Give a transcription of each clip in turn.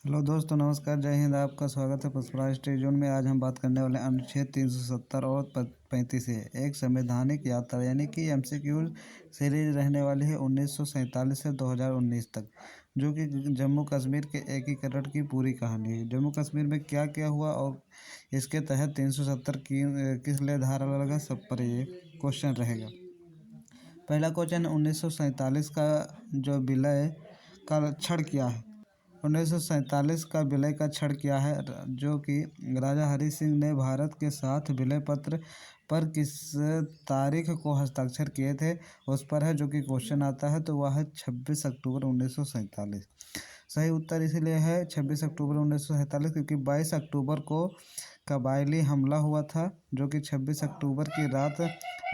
Hello दोस्तों, नमस्कार, जय हिंद। आपका स्वागत है पुष्पराज स्टडी जोन में। आज हम बात करने वाले हैं अनुच्छेद 370 और 35 है एक संवैधानिक यात्रा यानी कि एमसीक्यू सीरीज रहने वाली है 1947 से 2019 तक, जो कि जम्मू कश्मीर के एकीकरण की पूरी कहानी है। जम्मू कश्मीर में क्या क्या हुआ और इसके तहत 370 की किस लिए धारा लगा, सब पर ये क्वेश्चन रहेगा। पहला क्वेश्चन, 1947 का जो विलय का क्षण क्या है। 1947 का विलय का क्षण क्या है, जो कि राजा हरि सिंह ने भारत के साथ विलय पत्र पर किस तारीख को हस्ताक्षर किए थे, उस पर है, जो कि क्वेश्चन आता है। तो वह है 26 अक्टूबर 1947। सही उत्तर इसलिए है 26 अक्टूबर 1947 क्योंकि 22 अक्टूबर को कबायली हमला हुआ था, जो कि 26 अक्टूबर की रात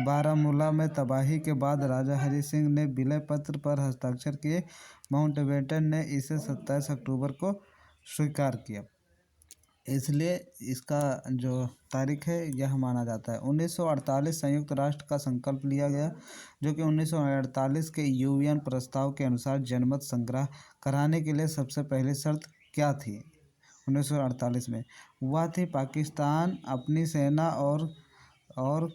बारामूला में तबाही के बाद राजा हरि सिंह ने विलय पत्र पर हस्ताक्षर किए। माउंटबेटन ने इसे 27 अक्टूबर को स्वीकार किया, इसलिए इसका जो तारीख है यह माना जाता है। 1948 संयुक्त राष्ट्र का संकल्प लिया गया, जो कि 1948 के यूएन प्रस्ताव के अनुसार जनमत संग्रह कराने के लिए सबसे पहली शर्त क्या थी। 1948 में वह थी पाकिस्तान अपनी सेना और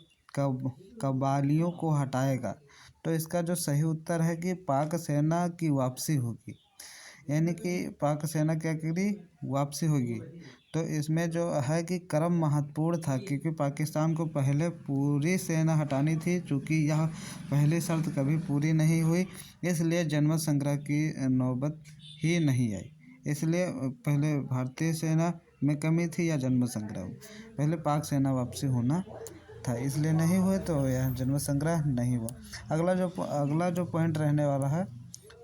कबालियों को हटाएगा। तो इसका जो सही उत्तर है कि पाक सेना की वापसी होगी, यानी कि पाक सेना क्या करी, वापसी होगी। तो इसमें जो है कि क्रम महत्वपूर्ण था, क्योंकि पाकिस्तान को पहले पूरी सेना हटानी थी। चूँकि यह पहली शर्त कभी पूरी नहीं हुई, इसलिए जनमत संग्रह की नौबत ही नहीं आई। इसलिए पहले भारतीय सेना में कमी थी या जनमत संग्रह, पहले पाक सेना वापसी होना था, इसलिए नहीं हुए, तो यह जनमत संग्रह नहीं हुआ। अगला जो पॉइंट रहने वाला है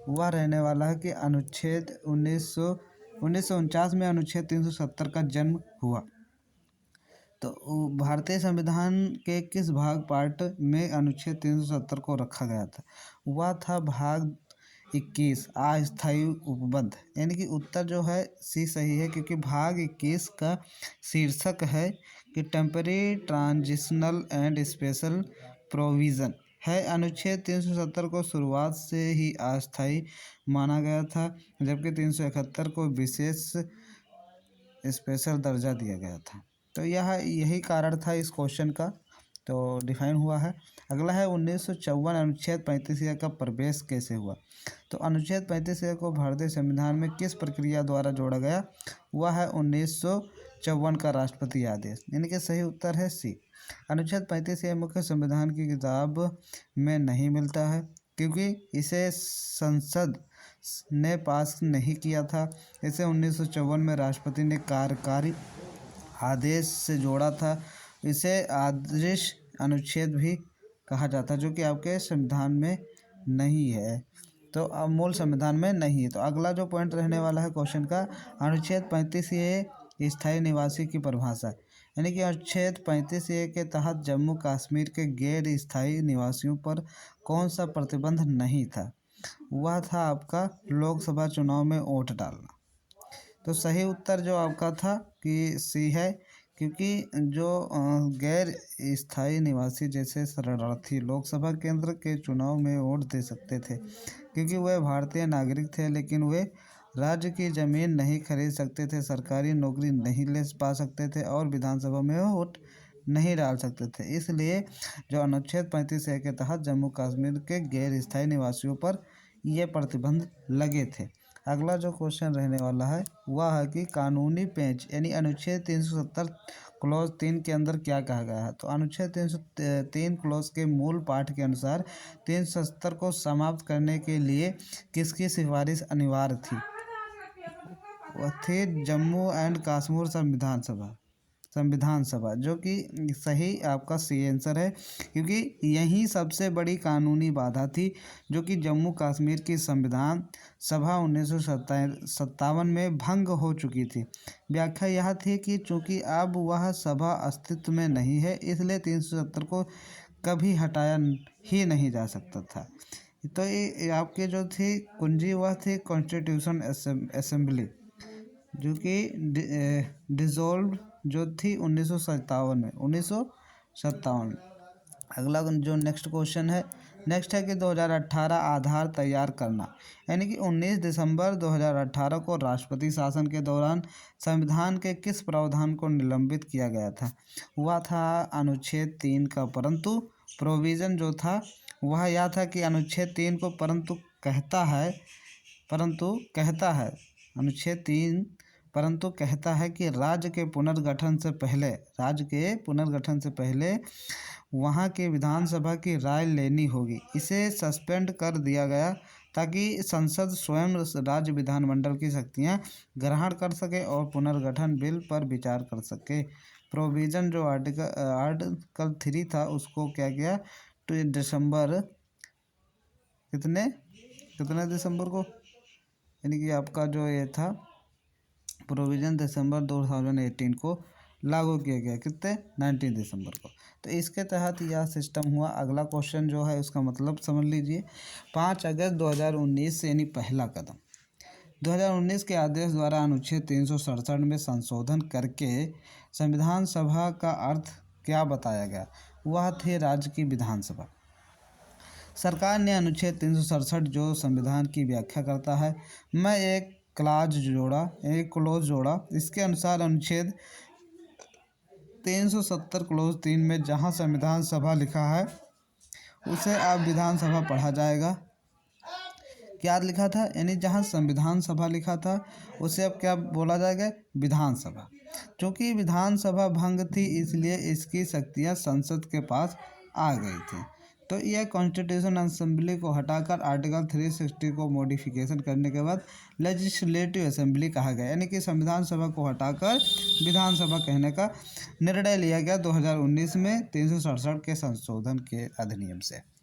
वह रहने वाला है कि अनुच्छेद 1949 में अनुच्छेद 370 का जन्म हुआ। तो भारतीय संविधान के किस भाग पार्ट में अनुच्छेद 370 को रखा गया था। वह था भाग 21 अस्थायी उपबंध, यानी कि उत्तर जो है सी सही है, क्योंकि भाग 21 का शीर्षक है कि temporary transitional and special provision है। अनुच्छेद 370 को शुरुआत से ही अस्थायी माना गया था, जबकि 371 को विशेष स्पेशल दर्जा दिया गया था। तो यही कारण था इस क्वेश्चन का, तो डिफाइन हुआ है। अगला है 1954 अनुच्छेद 35 का प्रवेश कैसे हुआ। तो अनुच्छेद 35 को भारतीय संविधान में किस प्रक्रिया द्वारा जोड़ा गया। वह है 1954 का राष्ट्रपति आदेश, यानी कि सही उत्तर है सी। अनुच्छेद 35 मुख्य संविधान की किताब में नहीं मिलता है, क्योंकि इसे संसद ने पास नहीं किया था। इसे 1954 में राष्ट्रपति ने कार्यकारी आदेश से जोड़ा था। इसे आदर्श अनुच्छेद भी कहा जाता है, जो कि आपके संविधान में नहीं है, तो मूल संविधान में नहीं है। तो अगला जो पॉइंट रहने वाला है क्वेश्चन का, अनुच्छेद 35 स्थायी निवासी की परिभाषा, यानी कि अनुच्छेद 35 के तहत जम्मू कश्मीर के गैर स्थायी निवासियों पर कौन सा प्रतिबंध नहीं था। वह था आपका लोकसभा चुनाव में वोट डालना। तो सही उत्तर जो आपका था कि सी है, क्योंकि जो गैर स्थायी निवासी जैसे शरणार्थी लोकसभा केंद्र के चुनाव में वोट दे सकते थे, क्योंकि वे भारतीय नागरिक थे, लेकिन वे राज्य की ज़मीन नहीं खरीद सकते थे, सरकारी नौकरी नहीं ले पा सकते थे और विधानसभा में वोट नहीं डाल सकते थे। इसलिए जो अनुच्छेद 35 के तहत जम्मू कश्मीर के गैर स्थायी निवासियों पर ये प्रतिबंध लगे थे। अगला जो क्वेश्चन रहने वाला है वह है कि कानूनी पेंच, यानी अनुच्छेद 370 क्लॉज 3 के अंदर क्या कहा गया है। तो अनुच्छेद 303 क्लॉज के मूल पाठ के अनुसार 370 को समाप्त करने के लिए किसकी सिफारिश अनिवार्य थी। वह थी जम्मू एंड कश्मीर संविधान सभा, जो कि सही आपका सी आंसर है, क्योंकि यही सबसे बड़ी कानूनी बाधा थी, जो कि जम्मू कश्मीर की संविधान सभा 1957 में भंग हो चुकी थी। व्याख्या यह थी कि चूंकि अब वह सभा अस्तित्व में नहीं है, इसलिए 370 को कभी हटाया ही नहीं जा सकता था। तो ये आपके जो थी कुंजी वह थी कॉन्स्टिट्यूशन असेंबली, जो कि डिसॉल्व जो थी 1957 में। अगला जो नेक्स्ट क्वेश्चन है, नेक्स्ट है कि 2018 आधार तैयार करना, यानी कि 19 दिसंबर 2018 को राष्ट्रपति शासन के दौरान संविधान के किस प्रावधान को निलंबित किया गया था? हुआ था अनुच्छेद 3 का, परंतु प्रोविज़न जो था वह यह था कि अनुच्छेद 3 को अनुच्छेद 3 परंतु कहता है कि राज्य के पुनर्गठन से पहले वहाँ के विधानसभा की राय लेनी होगी। इसे सस्पेंड कर दिया गया ताकि संसद स्वयं राज्य विधानमंडल की शक्तियाँ ग्रहण कर सके और पुनर्गठन बिल पर विचार कर सके। प्रोविज़न जो आर्टिकल 3 था उसको क्या किया, तो दिसंबर कितने दिसंबर को, यानी कि आपका जो ये था प्रोविज़न दिसंबर 2018 को लागू किया गया, कितने 19 दिसंबर को। तो इसके तहत यह सिस्टम हुआ। अगला क्वेश्चन जो है उसका मतलब समझ लीजिए। 5 अगस्त 2019 यानी पहला कदम 2019 के आदेश द्वारा अनुच्छेद 367 में संशोधन करके संविधान सभा का अर्थ क्या बताया गया? वह थे राज्य की विधानसभा। सरकार ने अनुच्छेद 367 जो संविधान की व्याख्या करता है मैं एक क्लॉज जोड़ा। इसके अनुसार अनुच्छेद 370 क्लॉज 3 में जहां संविधान सभा लिखा है उसे अब विधानसभा पढ़ा जाएगा। क्या लिखा था, यानी जहां संविधान सभा लिखा था उसे अब क्या बोला जाएगा, विधानसभा। क्योंकि विधानसभा भंग थी इसलिए इसकी शक्तियां संसद के पास आ गई थी। तो यह कॉन्स्टिट्यूशन असेंबली को हटाकर आर्टिकल 360 को मॉडिफिकेशन करने के बाद लेजिस्लेटिव असेंबली कहा गया, यानी कि संविधान सभा को हटाकर विधानसभा कहने का निर्णय लिया गया 2019 में 367 के संशोधन के अधिनियम से।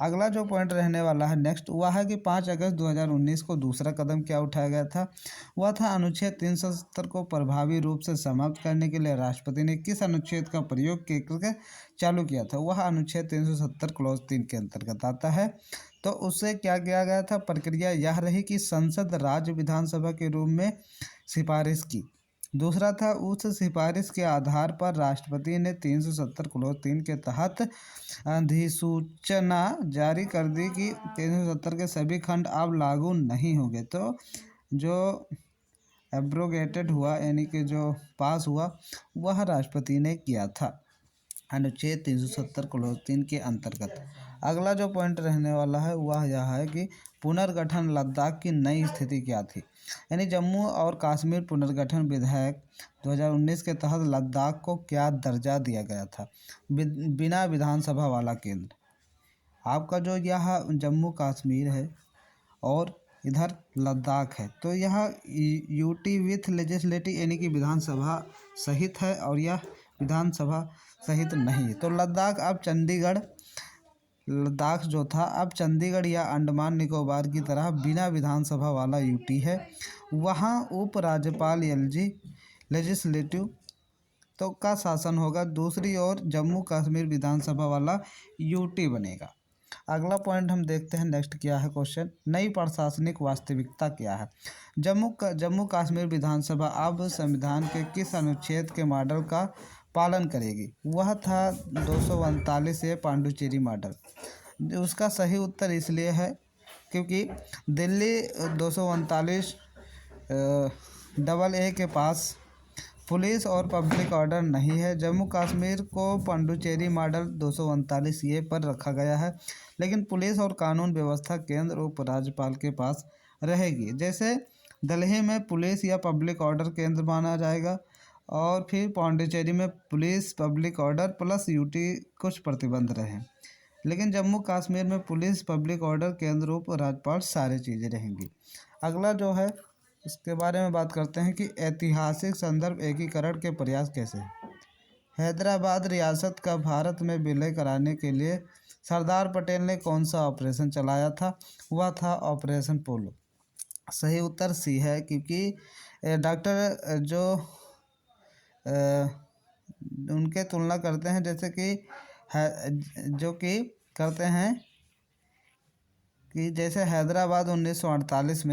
अगला जो पॉइंट रहने वाला है नेक्स्ट वह है कि 5 अगस्त 2019 को दूसरा कदम क्या उठाया गया था? वह था अनुच्छेद 370 को प्रभावी रूप से समाप्त करने के लिए राष्ट्रपति ने किस अनुच्छेद का प्रयोग करके चालू किया था? वह अनुच्छेद 370 क्लॉज 3 के अंतर्गत आता है। तो उससे क्या किया गया था? प्रक्रिया यह रही कि संसद राज्य विधानसभा के रूप में सिफारिश की। दूसरा था उस सिफारिश के आधार पर राष्ट्रपति ने 370 क्लॉज 3 के तहत अधिसूचना जारी कर दी कि 370 के सभी खंड अब लागू नहीं होंगे। तो जो एब्रोगेटेड हुआ यानी कि जो पास हुआ वह राष्ट्रपति ने किया था अनुच्छेद 370 क्लॉज 3 के अंतर्गत। अगला जो पॉइंट रहने वाला है वह यह है कि पुनर्गठन लद्दाख की नई स्थिति क्या थी? यानी जम्मू और कश्मीर पुनर्गठन विधेयक 2019 के तहत लद्दाख को क्या दर्जा दिया गया था? बिना विधानसभा वाला केंद्र। आपका जो यह जम्मू कश्मीर है और इधर लद्दाख है तो यह यूटी विथ लेजिस्लेटिव यानी कि विधानसभा सहित है और यह विधानसभा सहित नहीं। तो लद्दाख जो था अब चंडीगढ़ या अंडमान निकोबार की तरह बिना विधानसभा वाला यूटी है। वहाँ उपराज्यपाल लेजिस्लेटिव तो का शासन होगा। दूसरी ओर जम्मू कश्मीर विधानसभा वाला यूटी बनेगा। अगला पॉइंट हम देखते हैं नेक्स्ट क्या है क्वेश्चन, नई प्रशासनिक वास्तविकता क्या है? जम्मू कश्मीर विधानसभा अब संविधान के किस अनुच्छेद के मॉडल का पालन करेगी? वह था 239 ए पांडुचेरी मॉडल। उसका सही उत्तर इसलिए है क्योंकि दिल्ली 239 AA के पास पुलिस और पब्लिक ऑर्डर नहीं है। जम्मू कश्मीर को पांडुचेरी मॉडल 239 ए पर रखा गया है, लेकिन पुलिस और कानून व्यवस्था केंद्र उपराज्यपाल के पास रहेगी। जैसे दिल्ली में पुलिस या पब्लिक ऑर्डर केंद्र माना जाएगा और फिर पांडुचेरी में police public order plus UT कुछ प्रतिबंध रहे, लेकिन जम्मू कश्मीर में पुलिस पब्लिक ऑर्डर केंद्र उपराज्यपाल सारी चीज़ें रहेंगी। अगला जो है इसके बारे में बात करते हैं कि ऐतिहासिक संदर्भ एकीकरण के प्रयास कैसे हैं? हैदराबाद रियासत का भारत में विलय कराने के लिए सरदार पटेल ने कौन सा ऑपरेशन चलाया था? वह था ऑपरेशन पोलो। सही उत्तर सी है क्योंकि डॉक्टर जो उनके तुलना करते हैं जैसे कि जो कि करते हैं कि जैसे हैदराबाद 1948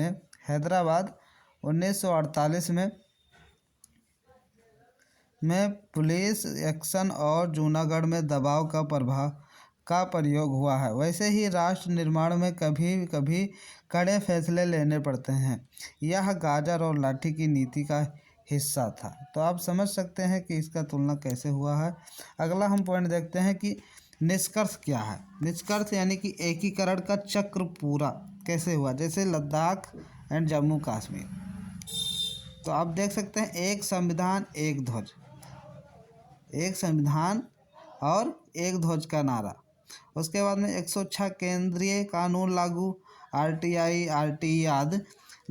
में पुलिस एक्शन और जूनागढ़ में दबाव का का प्रयोग हुआ है। वैसे ही राष्ट्र निर्माण में कभी कभी कड़े फैसले लेने पड़ते हैं। यह गाजर और लाठी की नीति का हिस्सा था। तो आप समझ सकते हैं कि इसका तुलना कैसे हुआ है। अगला हम पॉइंट देखते हैं कि निष्कर्ष क्या है। निष्कर्ष यानी कि एकीकरण का चक्र पूरा कैसे हुआ, जैसे लद्दाख एंड जम्मू कश्मीर। तो आप देख सकते हैं एक संविधान एक ध्वज, एक संविधान और एक ध्वज का नारा। उसके बाद में 106 केंद्रीय कानून लागू, आरटीआई आरटी आदि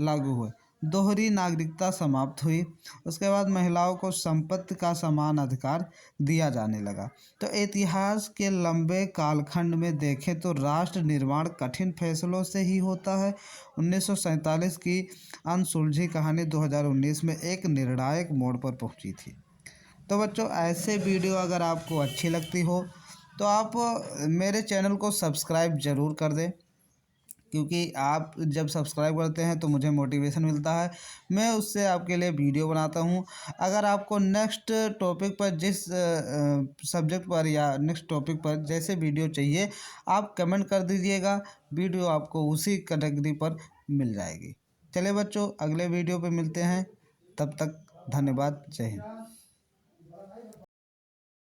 लागू हुए। दोहरी नागरिकता समाप्त हुई। उसके बाद महिलाओं को संपत्ति का समान अधिकार दिया जाने लगा। तो इतिहास के लंबे कालखंड में देखें तो राष्ट्र निर्माण कठिन फैसलों से ही होता है। 1947 की अनसुलझी कहानी 2019 में एक निर्णायक मोड़ पर पहुंची थी। तो बच्चों, ऐसे वीडियो अगर आपको अच्छी लगती हो तो आप मेरे चैनल को सब्सक्राइब ज़रूर कर दें, क्योंकि आप जब सब्सक्राइब करते हैं तो मुझे मोटिवेशन मिलता है, मैं उससे आपके लिए वीडियो बनाता हूं। अगर आपको नेक्स्ट टॉपिक पर जिस सब्जेक्ट पर या नेक्स्ट टॉपिक पर जैसे वीडियो चाहिए, आप कमेंट कर दीजिएगा, वीडियो आपको उसी कैटेगरी पर मिल जाएगी। चलिए बच्चों, अगले वीडियो पे मिलते हैं, तब तक धन्यवाद, जय हिंद।